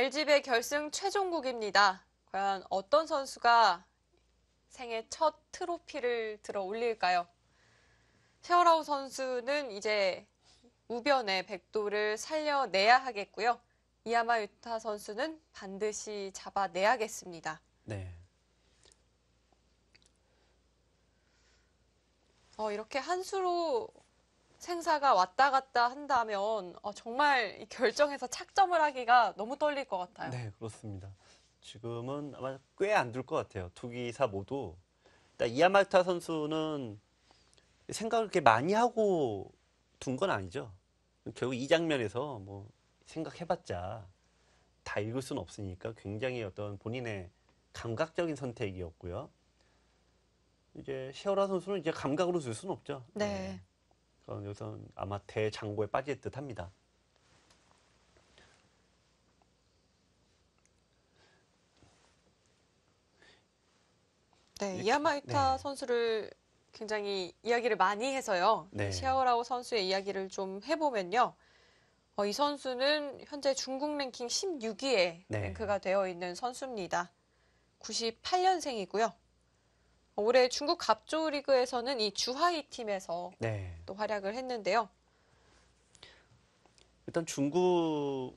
LG배 결승 최종국입니다. 과연 어떤 선수가 생애 첫 트로피를 들어 올릴까요? 셰어라우 선수는 이제 우변의 백도를 살려내야 하겠고요. 이야마 유타 선수는 반드시 잡아내야겠습니다. 네. 이렇게 한 수로 생사가 왔다 갔다 한다면 정말 이 결정에서 착점을 하기가 너무 떨릴 것 같아요. 네, 그렇습니다. 지금은 아마 꽤 안 들 것 같아요. 두 기사 모두. 일단 이아마타 선수는 생각을 그렇게 많이 하고 둔 건 아니죠. 결국 이 장면에서 뭐 생각해봤자 다 읽을 수는 없으니까 굉장히 어떤 본인의 감각적인 선택이었고요. 이제 시어라 선수는 이제 감각으로 줄 수는 없죠. 네. 여기서는 아마 대장고에 빠질 듯 합니다. 네, 이렇게, 이야마 유타 네. 선수를 굉장히 이야기를 많이 해서요. 네. 셰어라우 선수의 이야기를 좀 해보면요. 이 선수는 현재 중국 랭킹 16위에 네. 랭크가 되어 있는 선수입니다. 98년생이고요. 올해 중국 갑조 리그에서는 이 주하이 팀에서 네. 또 활약을 했는데요. 일단 중국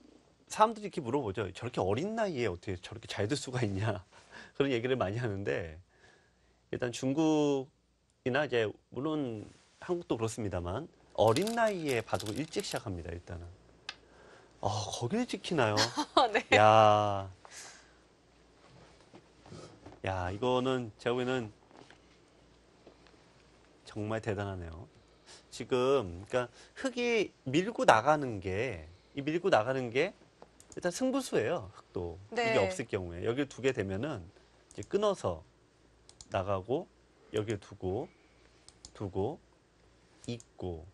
사람들이 이렇게 물어보죠. 저렇게 어린 나이에 어떻게 저렇게 잘 될 수가 있냐. 그런 얘기를 많이 하는데 일단 중국이나 이제 물론 한국도 그렇습니다만 어린 나이에 바둑을 일찍 시작합니다. 일단은. 거기를 지키나요? 네. 야, 이거는 제가 보기에는 정말 대단하네요. 지금 그러니까 흙이 밀고 나가는 게 일단 승부수예요. 흙도 네. 이게 없을 경우에 여기를 두게 되면은 이제 끊어서 나가고 여기를 두고 있고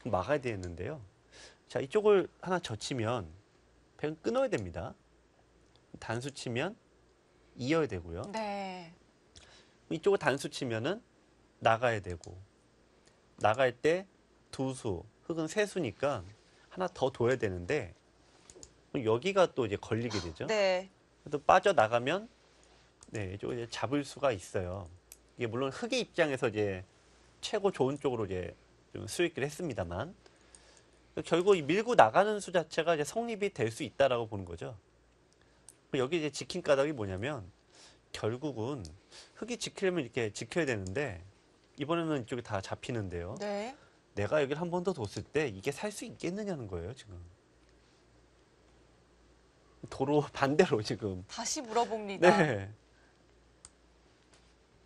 막아야 되는데요. 자, 이쪽을 하나 젖히면 백은 끊어야 됩니다. 단수 치면 이어야 되고요. 네. 이쪽을 단수 치면은 나가야 되고 나갈 때 두 수, 흙은 세 수니까 하나 더 둬야 되는데 여기가 또 이제 걸리게 되죠. 네. 또 빠져나가면 네, 이쪽을 이제 잡을 수가 있어요. 이게 물론 흙의 입장에서 이제 최고 좋은 쪽으로 이제 좀 수익을 했습니다만 결국 이 밀고 나가는 수 자체가 이제 성립이 될 수 있다라고 보는 거죠. 여기 이제 지킨 까닭이 뭐냐면 결국은 흙이 지키려면 이렇게 지켜야 되는데 이번에는 이쪽이 다 잡히는데요. 네. 내가 여기를 한 번 더 뒀을 때 이게 살 수 있겠느냐는 거예요, 지금. 도로 반대로 지금. 다시 물어봅니다. 네.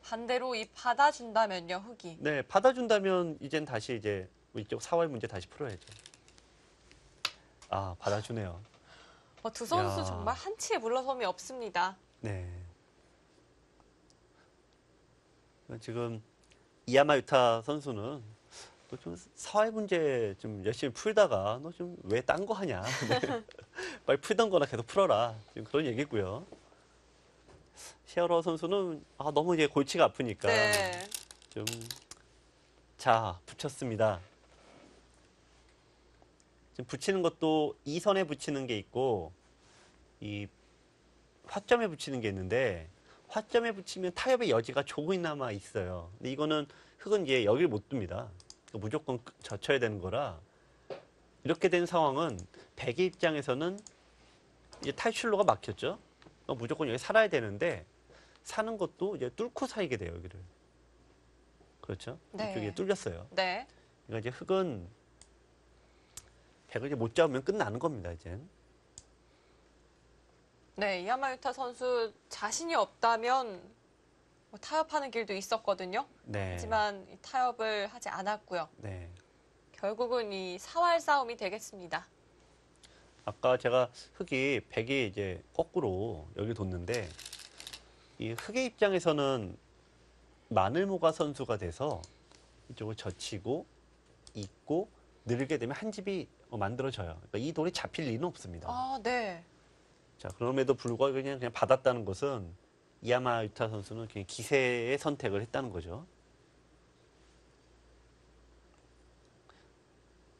반대로 이 받아준다면요, 흙이. 네, 받아준다면 이젠 다시 이제 이쪽 사활 문제 다시 풀어야죠. 받아주네요. 두 선수 야. 정말 한치의 물러섬이 없습니다. 네. 지금 이야마 유타 선수는 너 좀 사회 문제 좀 열심히 풀다가 너 좀 왜 딴 거 하냐. 네. 빨리 풀던 거나 계속 풀어라. 지금 그런 얘기고요. 시어러 선수는 너무 이제 골치가 아프니까 네. 좀 자, 붙였습니다. 지금 붙이는 것도 이 선에 붙이는 게 있고 이 화점에 붙이는 게 있는데 화점에 붙이면 타협의 여지가 조금이나마 있어요. 근데 이거는 흙은 이제 여기를 못 둡니다. 무조건 젖혀야 되는 거라 이렇게 된 상황은 백의 입장에서는 이제 탈출로가 막혔죠. 무조건 여기 살아야 되는데 사는 것도 이제 뚫고 살게 돼요, 여기를. 그렇죠? 네. 이쪽에 뚫렸어요. 네. 그러니까 이제 흙은 백을 이제 못 잡으면 끝나는 겁니다, 이제. 네, 이야마 유타 선수 자신이 없다면 타협하는 길도 있었거든요. 네. 하지만 이 타협을 하지 않았고요. 네. 결국은 이 사활 싸움이 되겠습니다. 아까 제가 흙이 백이 이제 거꾸로 여기 뒀는데 이 흙의 입장에서는 마늘모가 선수가 돼서 이쪽을 젖히고 있고 늘게 되면 한 집이 만들어져요. 그러니까 이 돌이 잡힐 리는 없습니다. 네. 자, 그럼에도 불구하고 그냥 받았다는 것은 이야마 유타 선수는 그냥 기세의 선택을 했다는 거죠.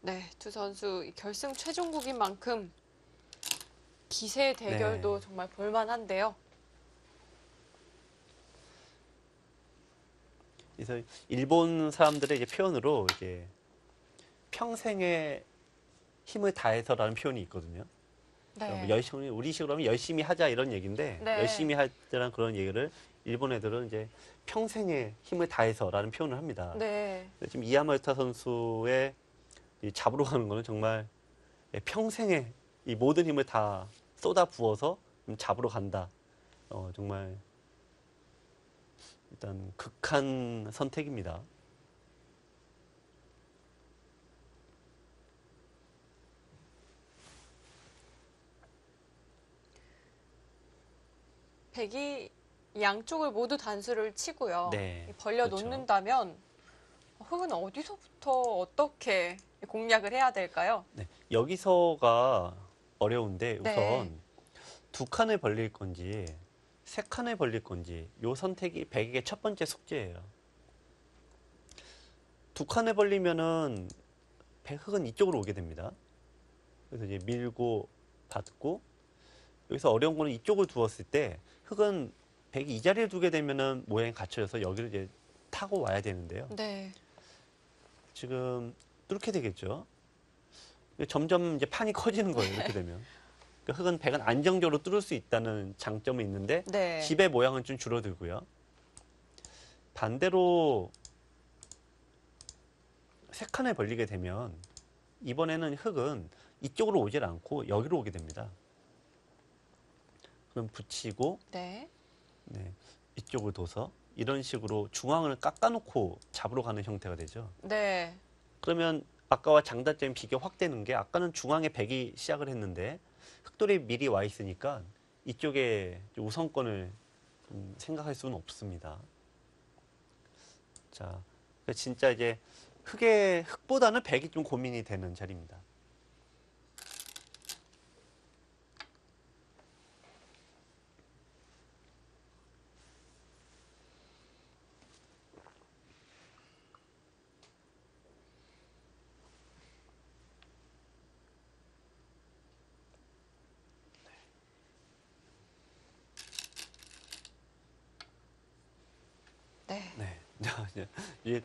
네, 두 선수 결승 최종국인 만큼 기세 대결도 네. 정말 볼만한데요. 그래서 일본 사람들의 이제 표현으로 이제 평생의 힘을 다해서라는 표현이 있거든요. 네. 열심히 우리식으로 하면 열심히 하자 이런 얘기인데 네. 열심히 하자는 그런 얘기를 일본 애들은 이제 평생의 힘을 다해서라는 표현을 합니다. 네. 근데 지금 이야마유타 선수의 이 잡으러 가는 거는 정말 평생의 이 모든 힘을 다 쏟아 부어서 잡으러 간다. 정말 일단 극한 선택입니다. 백이 양쪽을 모두 단수를 치고요. 네, 벌려 그렇죠. 놓는다면 흙은 어디서부터 어떻게 공략을 해야 될까요? 네, 여기서가 어려운데 우선 네. 두 칸을 벌릴 건지 세 칸을 벌릴 건지 요 선택이 백에게 첫 번째 숙제예요. 두 칸을 벌리면은 흙은 이쪽으로 오게 됩니다. 그래서 이제 밀고 받고 여기서 어려운 거는 이쪽을 두었을 때 흙은 백이 이 자리를 두게 되면은 모양이 갖춰져서 여기를 이제 타고 와야 되는데요. 네. 지금 뚫게 되겠죠. 점점 이제 판이 커지는 거예요. 이렇게 되면. 그러니까 흙은 백은 안정적으로 뚫을 수 있다는 장점이 있는데 네. 집의 모양은 좀 줄어들고요. 반대로 세 칸을 벌리게 되면 이번에는 흙은 이쪽으로 오질 않고 여기로 오게 됩니다. 그럼 붙이고 네. 네, 이쪽을 둬서 이런 식으로 중앙을 깎아놓고 잡으러 가는 형태가 되죠. 네. 그러면 아까와 장단점이 비교 확 되는 게 아까는 중앙에 백이 시작을 했는데 흑돌이 미리 와 있으니까 이쪽에 우선권을 생각할 수는 없습니다. 자, 진짜 이제 흑보다는 백이 좀 고민이 되는 자리입니다. 네. 네. 이제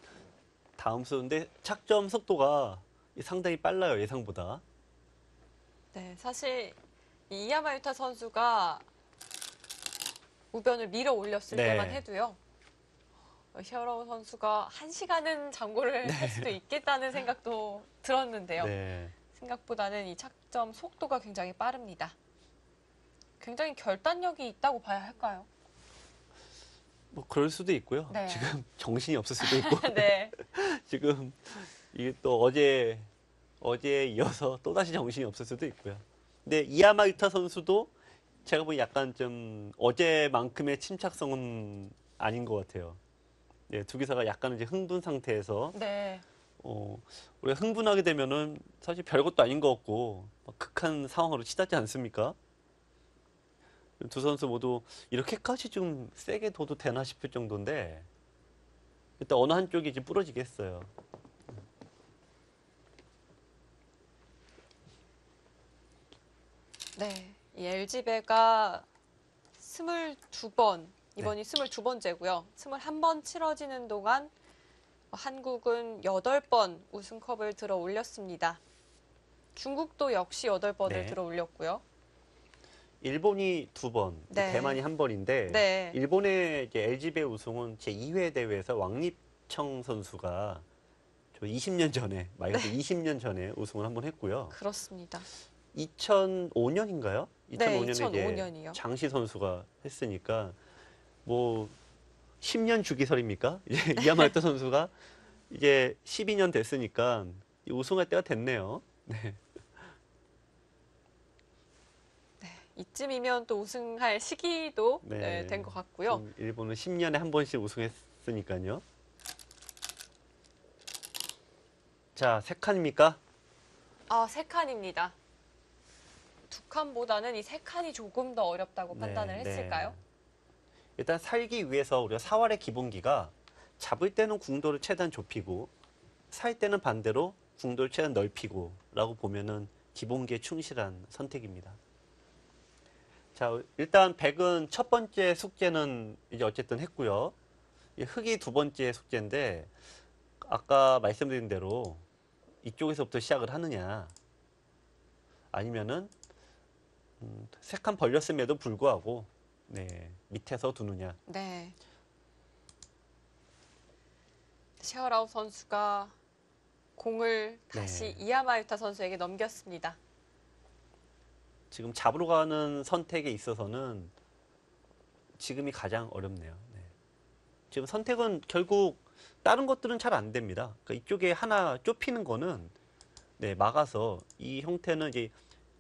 다음 수인데 착점 속도가 상당히 빨라요, 예상보다. 네. 사실 이 이야마유타 선수가 우변을 밀어 올렸을 네. 때만 해도요. 히어로 선수가 1시간은 장고를 할 수도 있겠다는 생각도 들었는데요. 네. 생각보다는 이 착점 속도가 굉장히 빠릅니다. 굉장히 결단력이 있다고 봐야 할까요? 뭐 그럴 수도 있고요. 네. 지금 정신이 없을 수도 있고. 네. 지금 이게 또 어제에 이어서 또다시 정신이 없을 수도 있고요. 근데 이야마유타 선수도 제가 보기 약간 좀 어제만큼의 침착성은 아닌 것 같아요. 네, 두 기사가 약간 이제 흥분 상태에서 네. 우리가 흥분하게 되면은 사실 별것도 아닌 것 같고 막 극한 상황으로 치닫지 않습니까? 두 선수 모두 이렇게까지 좀 세게 둬도 되나 싶을 정도인데 일단 어느 한쪽이 이제 부러지겠어요. 네. 이 LG배가 22번, 이번이 22번째고요. 21번 치러지는 동안 한국은 8번 우승컵을 들어 올렸습니다. 중국도 역시 8번을 네. 들어 올렸고요. 일본이 2번, 네. 대만이 1번인데 네. 일본의 이제 LG배 우승은 제2회 대회에서 왕립청 선수가 저 20년 전에 말 그대로 20년 전에 우승을 한번 했고요. 그렇습니다. 2005년인가요? 네, 2005년에 2005년이요. 이제 장시 선수가 했으니까 뭐 10년 주기설입니까? 이제 이야마토 선수가 이제 12년 됐으니까 우승할 때가 됐네요. 네. 이쯤이면 또 우승할 시기도 네. 된 것 같고요. 지금 일본은 10년에 한 번씩 우승했으니까요. 자, 세 칸입니까? 아, 3칸입니다. 2칸보다는 이 3칸이 조금 더 어렵다고 판단을 네, 했을까요? 네. 일단 살기 위해서 우리가 사활의 기본기가 잡을 때는 궁도를 최대한 좁히고 살 때는 반대로 궁도를 최대한 넓히고 라고 보면은 기본기에 충실한 선택입니다. 자, 일단 백은 첫 번째 숙제는 이제 어쨌든 했고요. 이 흑이 두 번째 숙제인데 아까 말씀드린 대로 이쪽에서부터 시작을 하느냐 아니면은 세 칸 벌렸음에도 불구하고 네, 밑에서 두느냐. 네. 셰어라우 선수가 공을 다시 네. 이야마 유타 선수에게 넘겼습니다. 지금 잡으러 가는 선택에 있어서는 지금이 가장 어렵네요. 네. 지금 선택은 결국 다른 것들은 잘 안 됩니다. 그러니까 이쪽에 하나 좁히는 거는 네, 막아서 이 형태는 이제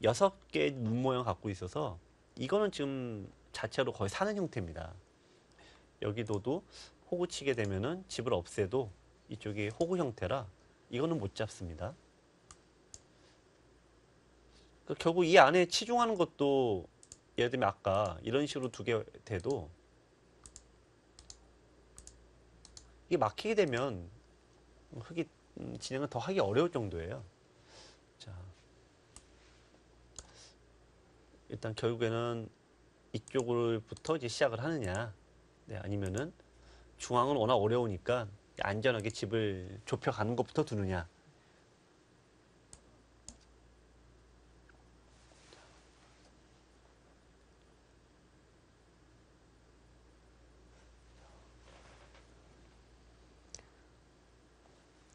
6개 눈 모양 갖고 있어서 이거는 지금 자체로 거의 사는 형태입니다. 여기도도 호구 치게 되면은 집을 없애도 이쪽이 호구 형태라 이거는 못 잡습니다. 그러니까 결국 이 안에 치중하는 것도 예를 들면 아까 이런 식으로 두게 돼도 이게 막히게 되면 흙이 진행은 더 하기 어려울 정도예요. 자, 일단 결국에는 이쪽으로부터 이제 시작을 하느냐, 네, 아니면은 중앙은 워낙 어려우니까 안전하게 집을 좁혀가는 것부터 두느냐.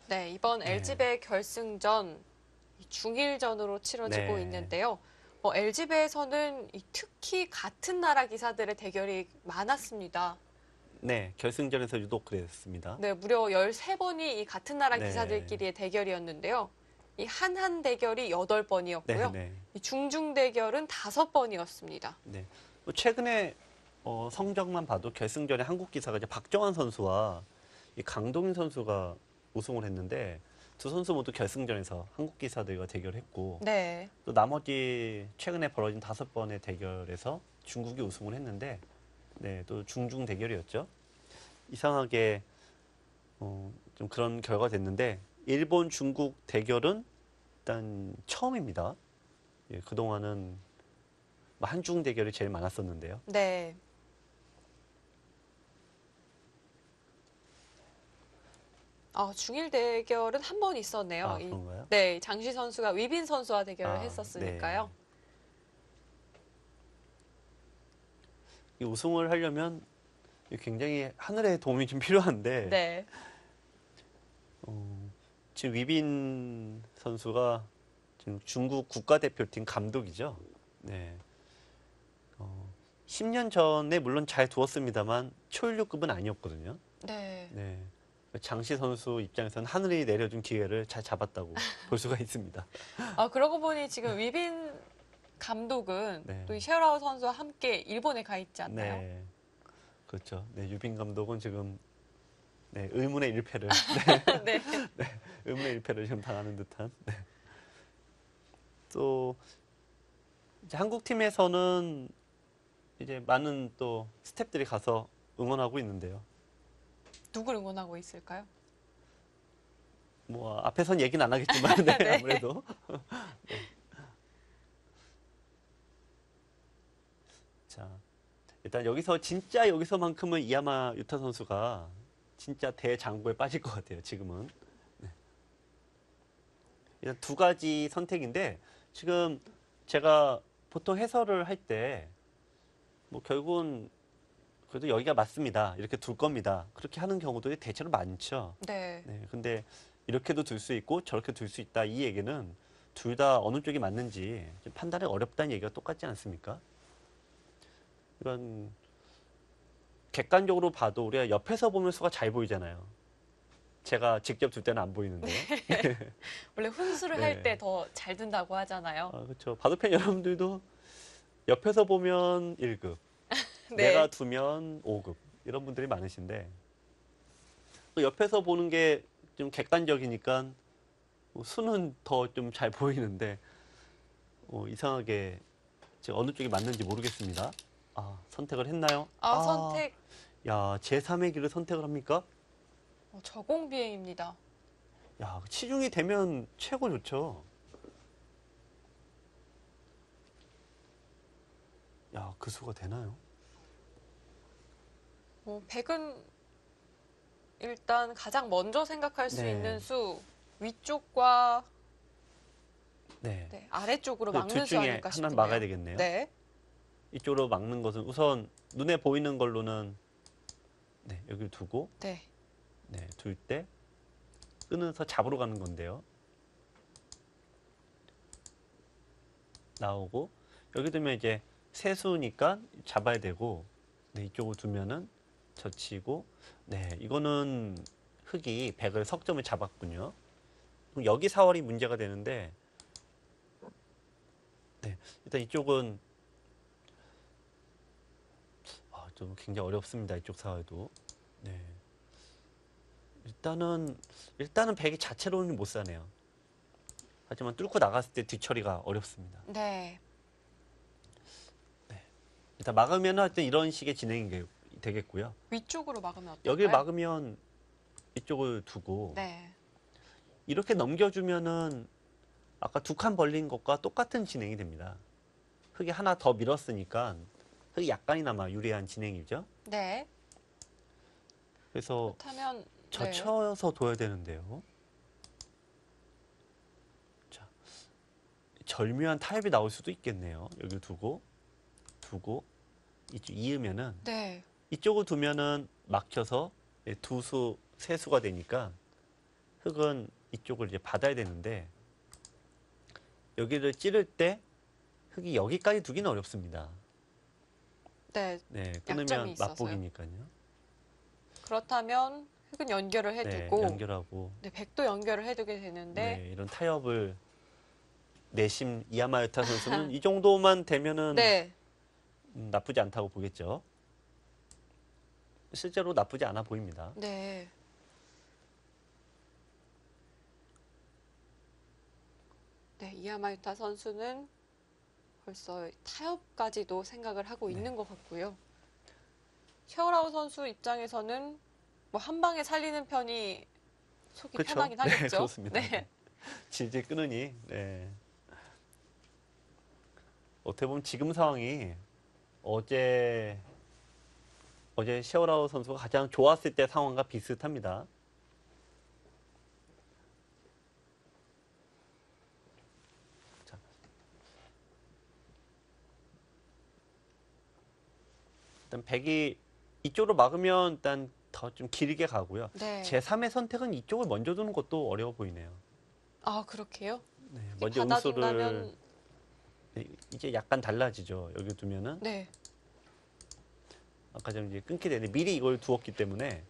네, 이번 LG배 결승전 중일전으로 치러지고 네. 있는데요. LG배에서는 특히 같은 나라 기사들의 대결이 많았습니다. 네, 결승전에서 유독 그랬습니다. 네, 무려 13번이 이 같은 나라 네. 기사들끼리의 대결이었는데요. 이 한한 대결이 네, 8번이었고요. 네, 이 중중 대결은 5번이었습니다. 네. 뭐 최근에 성적만 봐도 결승전에 한국 기사가 이제 박정환 선수와 이 강동인 선수가 우승을 했는데 두 선수 모두 결승전에서 한국 기사들과 대결했고 네. 또 나머지 최근에 벌어진 5번의 대결에서 중국이 우승을 했는데 네, 또 중중 대결이었죠. 이상하게 좀 그런 결과가 됐는데 일본 중국 대결은 일단 처음입니다. 예, 그동안은 뭐 한중 대결이 제일 많았었는데요. 네. 중일 대결은 한 번 있었네요. 아, 그런가요? 네, 장시 선수가 위빈 선수와 대결을 아, 했었으니까요. 네. 이 우승을 하려면 굉장히 하늘의 도움이 좀 필요한데 네. 지금 위빈 선수가 지금 중국 국가대표팀 감독이죠. 네. 10년 전에 물론 잘 두었습니다만 초일류급은 아니었거든요. 네. 네. 장시 선수 입장에서는 하늘이 내려준 기회를 잘 잡았다고 볼 수가 있습니다. 그러고 보니 지금 위빈 감독은 네. 또 이 셰어라우 선수와 함께 일본에 가 있지 않나요? 네. 그렇죠. 네, 유빈 감독은 지금 네, 의문의 일패를 네. 의문의 일패를 지금 당하는 듯한. 네. 또 이제 한국 팀에서는 이제 많은 또 스태프들이 가서 응원하고 있는데요. 누굴 응원하고 있을까요? 뭐 앞에선 얘기는 안 하겠지만 네, 네. 아무래도 네. 자, 일단 진짜 여기서만큼은 이야마 유타 선수가 진짜 대장고에 빠질 것 같아요. 지금은. 네. 일단 두 가지 선택인데 지금 제가 보통 해설을 할 때 뭐 결국은 그래도 여기가 맞습니다. 이렇게 둘 겁니다. 그렇게 하는 경우들이 대체로 많죠. 네. 네, 근데 이렇게도 둘 수 있고 저렇게 둘 수 있다. 이 얘기는 둘 다 어느 쪽이 맞는지 좀 판단이 어렵다는 얘기가 똑같지 않습니까? 이건 객관적으로 봐도 우리가 옆에서 보면 수가 잘 보이잖아요. 제가 직접 둘 때는 안 보이는데요. 원래 훈수를 네. 할 때 더 잘 둔다고 하잖아요. 그렇죠. 바둑팬 여러분들도 옆에서 보면 1급, 네. 내가 두면 5급 이런 분들이 많으신데 또 옆에서 보는 게 좀 객관적이니까 수는 더 좀 잘 보이는데 이상하게 제가 어느 쪽이 맞는지 모르겠습니다. 선택을 했나요? 선택 야, 제3의 길을 선택을 합니까? 저공비행입니다. 야, 치중이 되면 최고 좋죠. 야, 그 수가 되나요? 백은 일단 가장 먼저 생각할 수 네. 있는 수 위쪽과 네. 네, 아래쪽으로 둘 막는 수 중에 아닐까 하나는 싶네요. 막아야 되겠네요. 네. 이쪽으로 막는 것은 우선 눈에 보이는 걸로는 네, 여기 두고 네. 네, 둘 때 끊어서 잡으러 가는 건데요. 나오고 여기 두면 이제 세수니까 잡아야 되고 네, 이쪽으로 두면은 젖히고 네, 이거는 흑이 백을 석점을 잡았군요. 그럼 여기 4월이 문제가 되는데 네, 일단 이쪽은 좀 굉장히 어렵습니다. 이쪽 사회도. 네. 일단은 백이 자체로는 못 사네요. 하지만 뚫고 나갔을 때 뒤처리가 어렵습니다. 네. 일단 막으면 하여튼 이런 식의 진행이 되겠고요. 위쪽으로 막으면 어떨까요? 여기를 막으면 이쪽을 두고 네. 이렇게 넘겨주면은 아까 두 칸 벌린 것과 똑같은 진행이 됩니다. 흙이 하나 더 밀었으니까 흙이 약간이나마 유리한 진행이죠. 네. 그래서 그렇다면 젖혀서 둬야 되는데요. 자, 절묘한 타협이 나올 수도 있겠네요. 여기 두고 이쪽 이으면은 네. 이쪽을 두면은 막혀서 두수 세수가 되니까 흙은 이쪽을 이제 받아야 되는데 여기를 찌를 때 흙이 여기까지 두기는 어렵습니다. 네. 네, 약점이 끊으면 있어서요. 맛보기니까요. 그렇다면 흙은 연결을 네, 해두고 연결하고 네, 백도 연결을 해두게 되는데 네, 이런 타협을 내심 이아마유타 선수는 이 정도만 되면은 네. 나쁘지 않다고 보겠죠. 실제로 나쁘지 않아 보입니다. 네. 네, 이아마유타 선수는 벌써 타협까지도 생각을 하고 네. 있는 것 같고요. 샤오라오 선수 입장에서는 뭐 한 방에 살리는 편이 속이 그렇죠? 편하긴 네, 하겠죠. 그렇습니다. 네. 질질 끄느니 네. 어떻게 보면 지금 상황이 어제 샤오라오 선수가 가장 좋았을 때 상황과 비슷합니다. 자. 일단 백이 이쪽으로 막으면 일단 더 좀 길게 가고요. 네. 제3의 선택은 이쪽을 먼저 두는 것도 어려워 보이네요. 아, 그렇게요? 네, 먼저 받아준다면 음수를 네, 이제 약간 달라지죠. 여기 두면은 네. 아까 전 이제 끊게 되는데 미리 이걸 두었기 때문에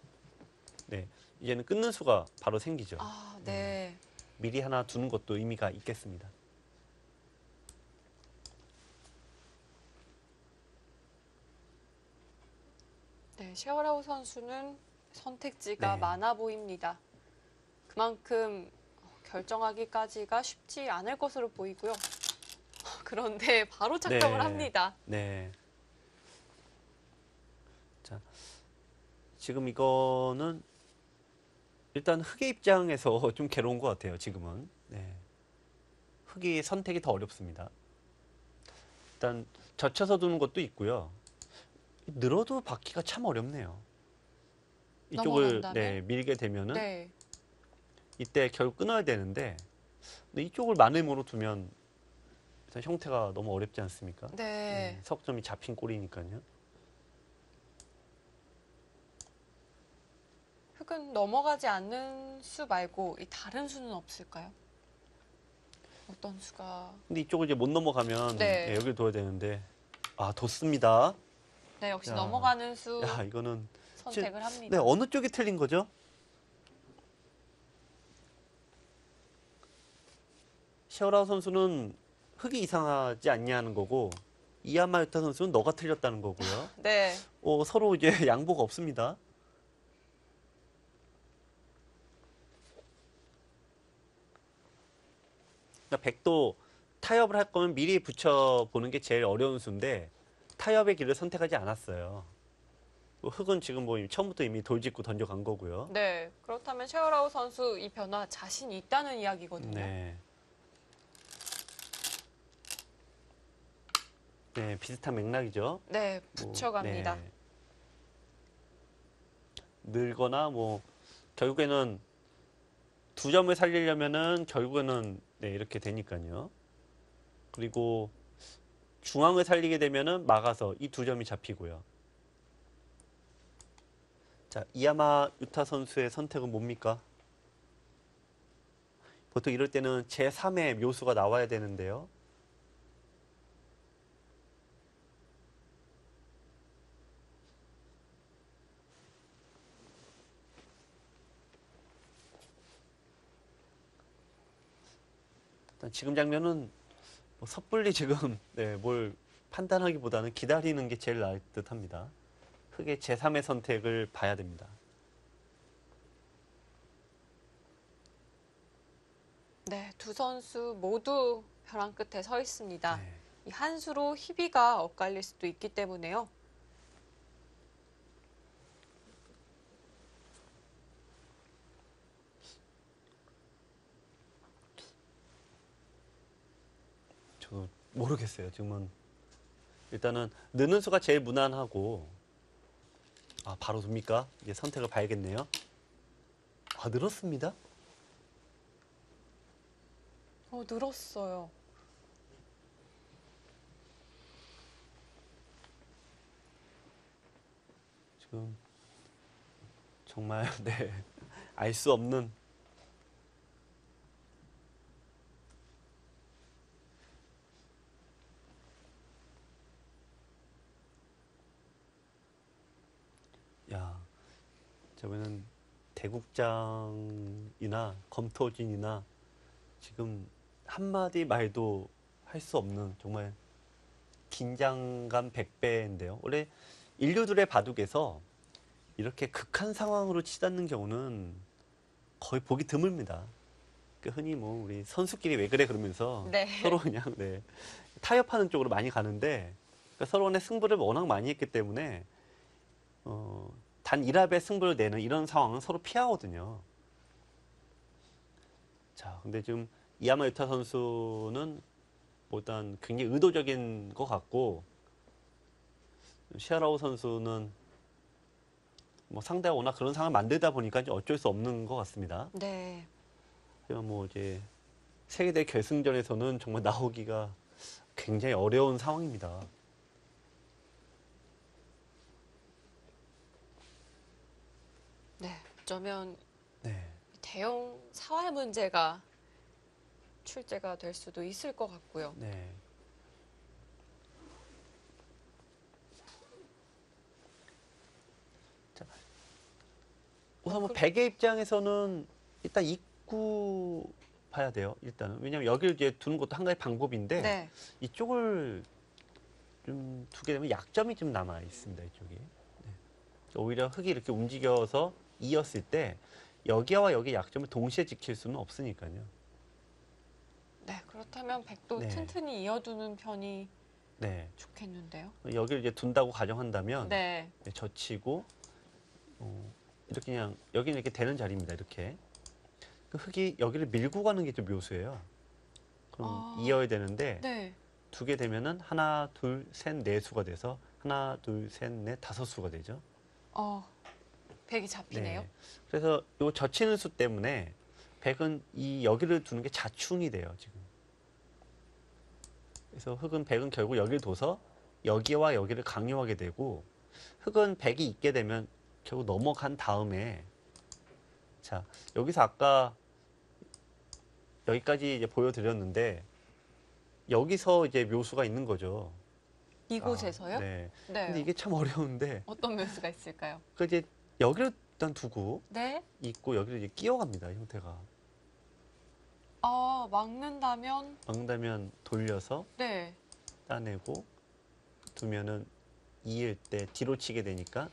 네, 이제는 끊는 수가 바로 생기죠. 아, 네. 미리 하나 두는 것도 의미가 있겠습니다. 네, 샤오라오 선수는 선택지가 네. 많아 보입니다. 그만큼 결정하기까지가 쉽지 않을 것으로 보이고요. 그런데 바로 착점을 네. 합니다. 네. 자, 지금 이거는 일단 흑의 입장에서 좀 괴로운 것 같아요. 지금은. 네. 흑이 선택이 더 어렵습니다. 일단 젖혀서 두는 것도 있고요. 늘어도 받기가 참 어렵네요. 이쪽을 넘어간다면? 네, 밀게 되면은 네. 이때 결국 끊어야 되는데 근데 이쪽을 마음으로 두면 일단 형태가 너무 어렵지 않습니까? 네. 석점이 잡힌 꼴이니까요. 흙은 넘어가지 않는 수 말고 이 다른 수는 없을까요? 어떤 수가? 근데 이쪽을 이제 못 넘어가면 네. 여기를 둬야 되는데 뒀습니다. 네, 역시 야. 넘어가는 수 야, 이거는 선택을 네, 합니다. 어느 쪽이 틀린 거죠? 샤오라오 선수는 흙이 이상하지 않냐는 거고 이아마유타 선수는 너가 틀렸다는 거고요. 네. 서로 이제 양보가 없습니다. 그러니까 백도 타협을 할 거면 미리 붙여보는 게 제일 어려운 수인데 타협의 길을 선택하지 않았어요. 흙은 지금 뭐 처음부터 이미 돌직구 던져간 거고요. 네. 그렇다면 샤오라오 선수 이 변화 자신 있다는 이야기거든요. 네. 네, 비슷한 맥락이죠. 네, 뭐, 붙여갑니다. 네. 늘거나 뭐 결국에는 두 점을 살리려면은 결국에는 네, 이렇게 되니까요. 그리고 중앙을 살리게 되면은 막아서 이 두 점이 잡히고요. 자, 이야마 유타 선수의 선택은 뭡니까? 보통 이럴 때는 제3의 묘수가 나와야 되는데요. 일단 지금 장면은 뭐 섣불리 지금 네, 뭘 판단하기보다는 기다리는 게 제일 나을 듯 합니다. 흑의 제3의 선택을 봐야 됩니다. 네, 두 선수 모두 벼랑 끝에 서 있습니다. 네. 이 한 수로 희비가 엇갈릴 수도 있기 때문에요. 저도 모르겠어요. 지금은 일단은 느는 수가 제일 무난하고 아 바로 둡니까? 이제 선택을 봐야겠네요. 아 늘었습니다. 늘었어요. 지금 정말 네 알 수 없는 야 저번에는 대국장이나 검토진이나 지금 한마디 말도 할 수 없는 정말 긴장감 100배인데요. 원래 인류들의 바둑에서 이렇게 극한 상황으로 치닫는 경우는 거의 보기 드뭅니다. 그 흔히 뭐 우리 선수끼리 왜 그래 그러면서 네. 서로 그냥 네, 타협하는 쪽으로 많이 가는데 그러니까 서로 간의 승부를 워낙 많이 했기 때문에 단 1합의 승부를 내는 이런 상황은 서로 피하거든요. 자, 근데 지금 이야마 유타 선수는 뭐 일단 굉장히 의도적인 것 같고 시아라오 선수는 뭐 상대가 워낙 그런 상황을 만들다 보니까 이제 어쩔 수 없는 것 같습니다. 네. 하지만 뭐 이제 세계대 결승전에서는 정말 나오기가 굉장히 어려운 상황입니다. 네. 어쩌면 네. 대형 사활 문제가 출제가 될 수도 있을 것 같고요. 네. 자, 우선 뭐 백의 입장에서는 일단 입구 봐야 돼요. 일단은 왜냐면 여기를 이제 두는 것도 한 가지 방법인데 네. 이쪽을 좀 두게 되면 약점이 좀 남아 있습니다. 이쪽이. 네. 오히려 흙이 이렇게 움직여서 이었을 때 여기와 여기 약점을 동시에 지킬 수는 없으니까요. 네. 그렇다면 백도 네. 튼튼히 이어두는 편이 네. 좋겠는데요. 여기를 이제 둔다고 가정한다면 네. 네, 젖히고 이렇게 그냥 여기는 이렇게 되는 자리입니다. 이렇게 그 흙이 여기를 밀고 가는 게 좀 묘수예요. 그럼 이어야 되는데 네. 두게 되면은 하나, 둘, 셋, 네 수가 돼서 하나, 둘, 셋, 넷, 다섯 수가 되죠. 백이 잡히네요. 네. 그래서 요 젖히는 수 때문에 백은 이 여기를 두는 게 자충이 돼요. 지금. 그래서 백은 결국 여기를 둬서 여기와 여기를 강요하게 되고 흑은 백이 있게 되면 결국 넘어간 다음에 자 여기서 아까 여기까지 이제 보여드렸는데 여기서 이제 묘수가 있는 거죠. 이곳에서요? 네. 네. 근데 이게 참 어려운데 어떤 묘수가 있을까요? 그 이제 여기를 일단 두고 네. 있고 여기를 이제 끼워갑니다. 형태가. 막는다면 막는다면 돌려서 네. 따내고 두면은 이을 때 뒤로 치게 되니까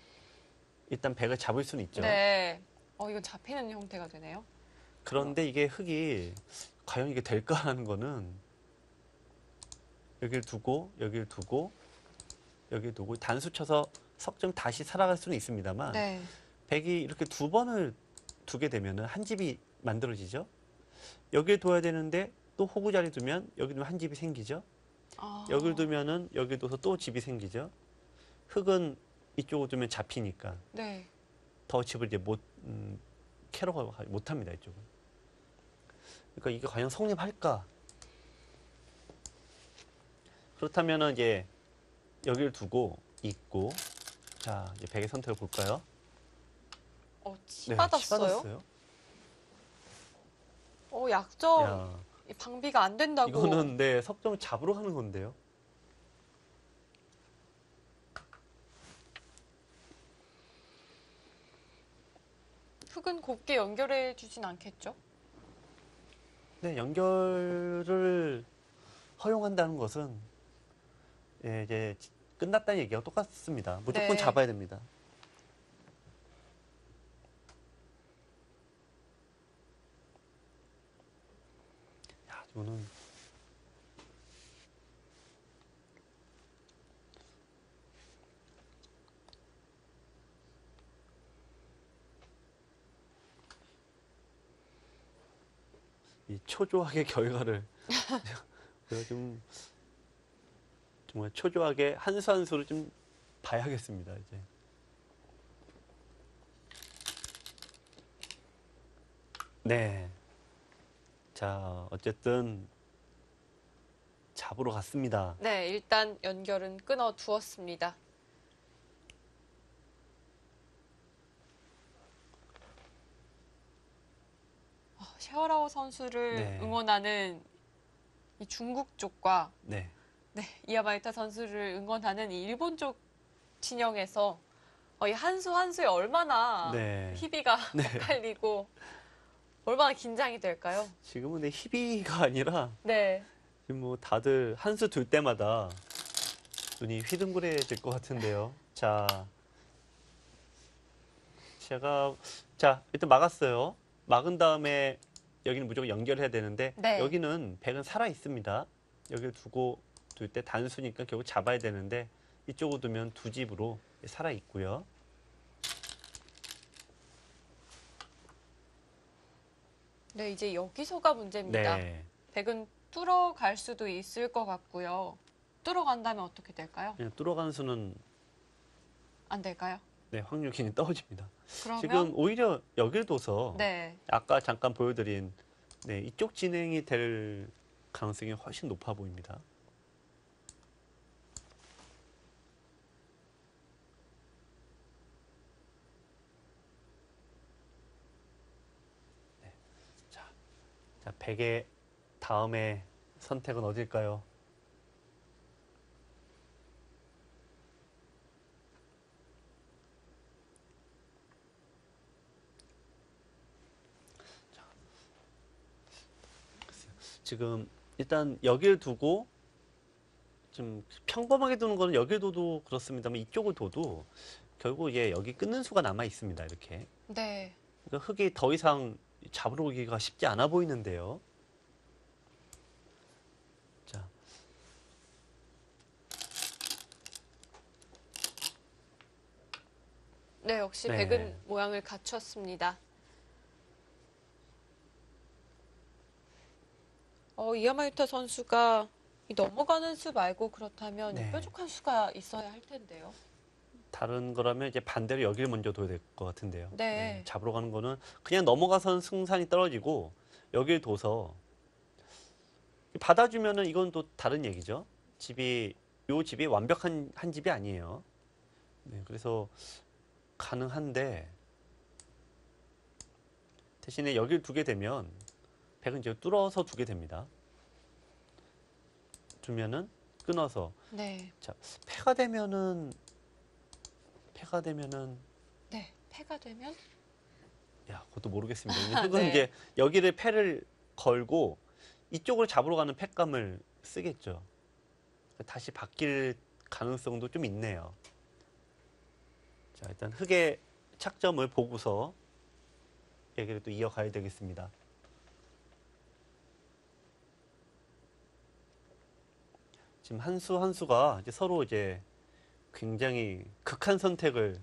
일단 백을 잡을 수는 있죠. 네. 이건 잡히는 형태가 되네요. 그런데 이게 흙이 과연 이게 될까라는 거는 여기를 두고 여기를 두고 여기를 두고 단수 쳐서 석점 다시 살아갈 수는 있습니다만 네. 백이 이렇게 두 번을 두게 되면은 한 집이 만들어지죠. 여기에 둬야 되는데 또 호구 자리 두면 여기 두면 한 집이 생기죠. 여길 두면은 여기 둬서 또 집이 생기죠. 흙은 이쪽으로 두면 잡히니까 네. 더 집을 이제 캐러가 못합니다, 이쪽은. 그러니까 이게 과연 성립할까? 그렇다면은 이제 여기를 두고 있고, 자 이제 백의 선택을 볼까요? 치 네, 받았어요? 받았어요. 약점. 야, 이 방비가 안 된다고. 이거는 네 석점을 잡으러 가는 건데요. 흙은 곱게 연결해 주진 않겠죠? 네, 연결을 허용한다는 것은 예, 이제 끝났다는 얘기가 똑같습니다. 무조건 네. 잡아야 됩니다. 야, 이거는 이 초조하게 결과를 제가 좀 정말 초조하게 한 수 한 수를 좀 봐야겠습니다. 이제. 네. 자, 어쨌든 잡으러 갔습니다. 네, 일단 연결은 끊어 두었습니다. 샤오라오 선수를 네. 응원하는 이 중국 쪽과 네. 이아마이타 선수를 응원하는 이 일본 쪽 진영에서 이 한 수 한 수에 얼마나 네. 희비가 네. 엇갈리고 얼마나 긴장이 될까요? 지금은 내 희비가 아니라 네. 지금 뭐 다들 한 수 둘 때마다 눈이 휘둥그레질 것 같은데요. 자, 자, 일단 막았어요. 막은 다음에 여기는 무조건 연결해야 되는데 네. 여기는 백은 살아 있습니다. 여기를 두고 둘 때 단수니까 결국 잡아야 되는데 이쪽으로 두면 두 집으로 살아 있고요. 네, 이제 여기서가 문제입니다. 네. 백은 뚫어갈 수도 있을 것 같고요. 뚫어간다면 어떻게 될까요? 그냥 뚫어가는 수는 안 될까요? 네, 확률이 굉장히 떨어집니다. 그러면 지금 오히려 여길 둬서 네. 아까 잠깐 보여드린 네, 이쪽 진행이 될 가능성이 훨씬 높아 보입니다. 네. 자, 100의 다음에 선택은 어딜까요? 지금 일단 여기를 두고 좀 평범하게 두는 거는 여기를 둬도 그렇습니다만 이쪽을 둬도 결국 이게 여기 끊는 수가 남아 있습니다. 이렇게. 네. 그러니까 흙이 더 이상 잡으러 오기가 쉽지 않아 보이는데요. 자. 네, 역시 네. 백은 모양을 갖췄습니다. 이아마유타 선수가 이 넘어가는 수 말고 그렇다면 네. 뾰족한 수가 있어야 할 텐데요. 다른 거라면 이제 반대로 여기를 먼저 둬야 될 것 같은데요. 네. 잡으러 가는 거는 그냥 넘어가선 승산이 떨어지고 여기를 둬서 받아주면은 이건 또 다른 얘기죠. 요 집이 완벽한 한 집이 아니에요. 네, 그래서 가능한데 대신에 여기를 두게 되면 백은 이제 뚫어서 두게 됩니다. 두면은 끊어서 네. 자 패가 되면은 네. 패가 되면 야 그것도 모르겠습니다. 왜냐면 흙은 네. 이제 여기를 패를 걸고 이쪽으로 잡으러 가는 패감을 쓰겠죠. 다시 바뀔 가능성도 좀 있네요. 자 일단 흙의 착점을 보고서 얘기를 또 이어가야 되겠습니다. 지금 한 수 한 수가 이제 서로 이제 굉장히 극한 선택을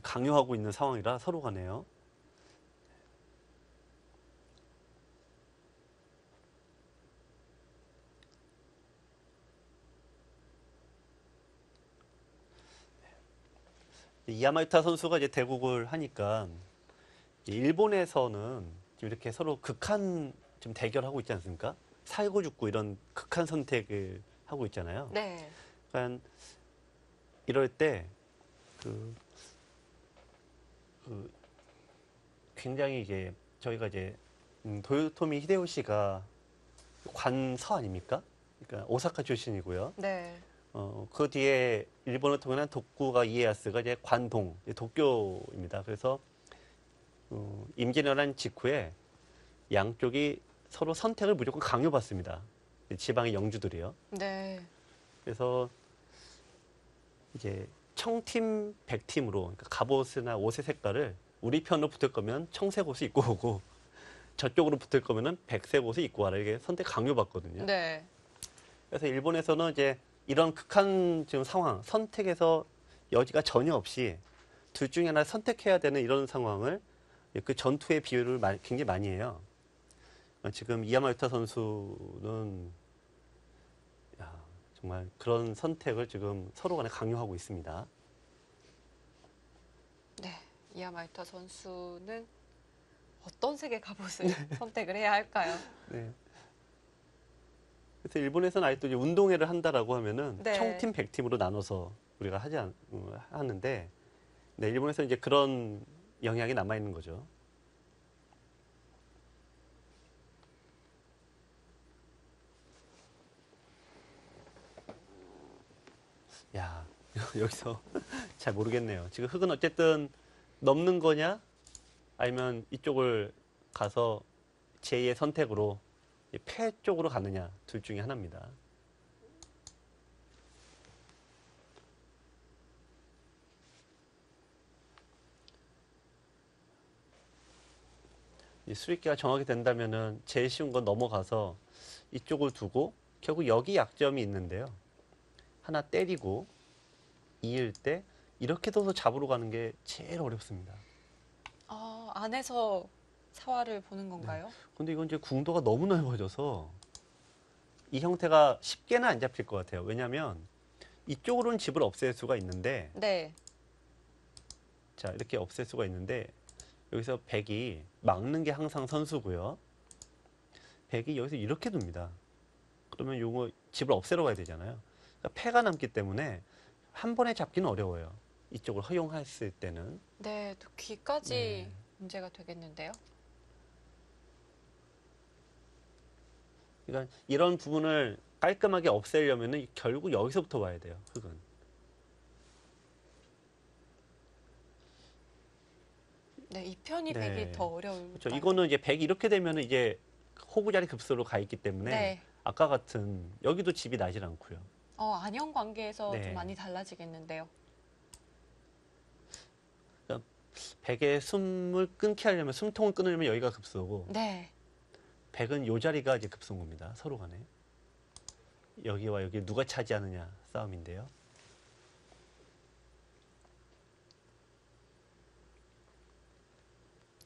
강요하고 있는 상황이라 서로 가네요. 야마유타 선수가 이제 대국을 하니까 일본에서는 지금 이렇게 서로 극한 좀 대결하고 있지 않습니까? 살고 죽고 이런 극한 선택을 하고 있잖아요. 네. 그러니까 이럴 때 그, 그 굉장히 이제 저희가 이제 도요토미 히데요시가 관서 아닙니까? 그러니까 오사카 출신이고요. 네. 그 뒤에 일본을 통일한 도쿠가 이에야스가 이제 관동, 이제 도쿄입니다. 그래서 임진왜란 직후에 양쪽이 서로 선택을 무조건 강요받습니다. 지방의 영주들이요. 네. 그래서 이제 청팀, 백팀으로 그러니까 갑옷이나 옷의 색깔을 우리 편으로 붙을 거면 청색 옷을 입고 오고 저쪽으로 붙을 거면은 백색 옷을 입고 와라 이게 선택 강요받거든요. 네. 그래서 일본에서는 이제 이런 극한 지금 상황, 선택에서 여지가 전혀 없이 둘 중에 하나 선택해야 되는 이런 상황을 그 전투의 비율을 굉장히 많이 해요. 지금 이야마유타 선수는 정말 그런 선택을 지금 서로 간에 강요하고 있습니다. 네. 이야마유타 선수는 어떤 색의 갑옷을 선택을 해야 할까요? 네. 그래서 일본에서는 아예 또 이제 운동회를 한다라고 하면은 네. 청팀, 백팀으로 나눠서 우리가 하는데, 네, 일본에서 이제 그런 영향이 남아 있는 거죠. 야, 여기서 잘 모르겠네요. 지금 흑은 어쨌든 넘는 거냐, 아니면 이쪽을 가서 제2의 선택으로 패 쪽으로 가느냐, 둘 중에 하나입니다. 이 수익기가 정하게 된다면은 제일 쉬운 건 넘어가서 이쪽을 두고 결국 여기 약점이 있는데요. 하나 때리고 이을 때 이렇게 둬서 잡으러 가는 게 제일 어렵습니다. 안에서 사활을 보는 건가요? 근데 이건 이제 궁도가 너무 넓어져서 이 형태가 쉽게는 안 잡힐 것 같아요. 왜냐하면 이쪽으로는 집을 없앨 수가 있는데, 네. 자 이렇게 없앨 수가 있는데 여기서 백이 막는 게 항상 선수고요. 백이 여기서 이렇게 둡니다. 그러면 요거 집을 없애러 가야 되잖아요. 그러니까 패가 남기 때문에 한 번에 잡기는 어려워요. 이쪽을 허용했을 때는. 네. 또 귀까지 네. 문제가 되겠는데요? 그러니까 이런 부분을 깔끔하게 없애려면은 결국 여기서부터 와야 돼요. 흙은. 네. 이 편이 네. 백이 더 어려울 그렇죠. 이거는 이제 백이 이렇게 되면은 이제 호구자리 급소로 가 있기 때문에 네. 아까 같은 여기도 집이 나질 않고요. 안형 관계에서 네. 좀 많이 달라지겠는데요? 백의 숨을 끊게 하려면 숨통을 끊으려면 여기가 급소고 네. 백은 요 자리가 이제 급소인 겁니다. 서로 간에. 여기와 여기 누가 차지하느냐 싸움인데요.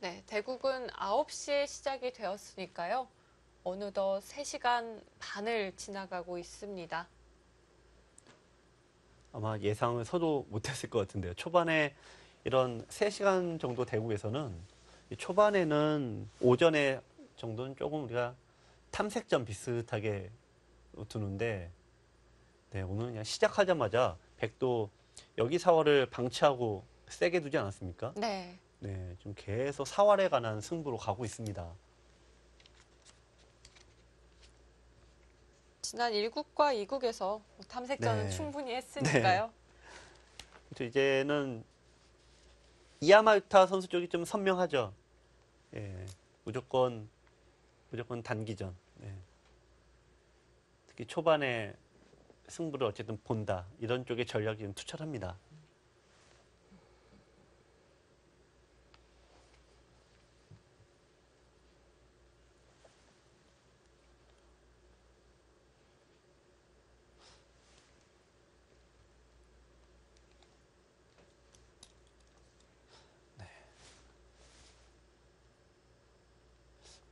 네. 대국은 9시에 시작이 되었으니까요. 어느덧 3시간 반을 지나가고 있습니다. 아마 예상을 서도 못했을 것 같은데요. 초반에 이런 3시간 정도 대국에서는 초반에는 오전에 정도는 조금 우리가 탐색전 비슷하게 두는데, 네, 오늘은 그냥 시작하자마자 백도 여기 사활을 방치하고 세게 두지 않았습니까? 네. 네, 좀 계속 사활에 관한 승부로 가고 있습니다. 지난 1국과 2국에서 탐색전은 네. 충분히 했으니까요. 그래서 이제는 이야마유타 선수 쪽이 좀 선명하죠. 예, 무조건 단기전. 예. 특히 초반에 승부를 어쨌든 본다. 이런 쪽의 전략이 좀 투철합니다.